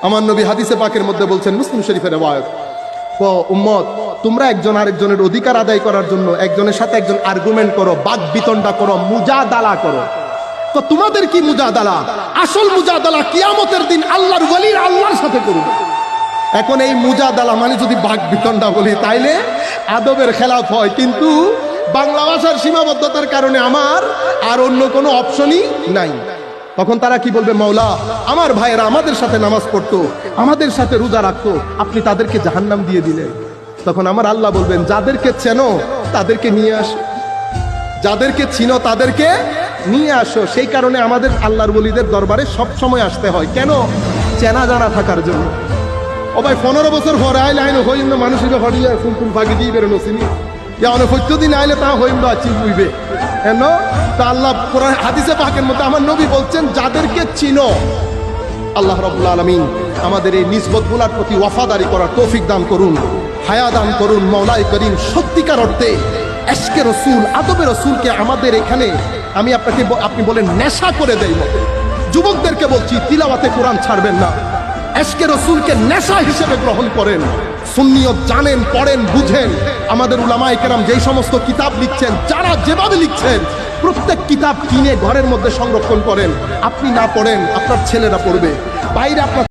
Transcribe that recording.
আমার নবী হাদিসে পাকের মধ্যে বলছেন, মুসলিম শরীফের রিওয়ায়াত, ও উম্মত, তোমরা একজন আরেকজনের অধিকার আদায় করার জন্য একজনের সাথে একজন আর্গুমেন্ট করো, বাক বিতণ্ডা করো, মুজাদালা করো। তো তোমাদের কি মুজাদালা? আসল মুজাদালা কিয়ামতের দিন আল্লাহর ওয়ালির আল্লাহর সাথে করুন। এখন এই মুজাদালা মানে যদি বাক বিতণ্ডা বলি তাইলে আদবের খেলাফ হয়, কিন্তু বাংলা ভাষার সীমাবদ্ধতার কারণে আমার আর অন্য কোনো অপশনই নাই। তখন তারা কি বলবে, মাওলা আমার ভাইয়েরা আমাদের সাথে নামাজ পড়তো, আমাদের সাথে রোজা রাখতো, আপনি তাদেরকে জাহান্নাম দিয়ে দিলেন। তখন আমার আল্লাহ বলবেন, যাদেরকে চেনো তাদেরকে নিয়ে আসো, যাদেরকে চিনো তাদেরকে নিয়ে আসো। সেই কারণে আমাদের আল্লাহর ওলিদের দরবারে সব সময় আসতে হয়। কেন? চেনা জানা থাকার জন্য। ও ভাই 15 বছর পরে আইলে আইন হইম না, মানুষের হরিয়া ফুল ফুল ফাঁকি দিয়ে বেরোনো চিনি অনেক প্রত্যেকদিন আইলে তা হইম না চিন বুঝবে কেন? তা আল্লাহ কোরআন হাদিসে পাকের মধ্যে আমার নবী বলছেন, যাদেরকে চিনো। আল্লাহ রাব্বুল আলামিন আমাদের এই নিসবতগুলোর প্রতি ওয়াফাদারি করার তৌফিক দান করুন, হায়া দান করুন। মওলাই করিম সত্যিকার অর্থে এশকে রসুল, আদবে রসুলকে আমাদের এখানে আপনি বলেন নেশা করে দেয় মতো। যুবকদেরকে বলছি, তিলাওয়াতে কোরআন ছাড়বেন না, এশকে রসুলকে নেশা হিসেবে গ্রহণ করেন, সুন্নিয়ত জানেন, পড়েন, বুঝেন। আমাদের উলামায়ে কেরাম যেই সমস্ত কিতাব লিখছেন, যারা যেভাবে লিখছেন, প্রত্যেক কিতাব কিনে ঘরের মধ্যে সংরক্ষণ করেন। আপনি না পড়েন, আপনার ছেলেরা পড়বে, বাইরে আপনার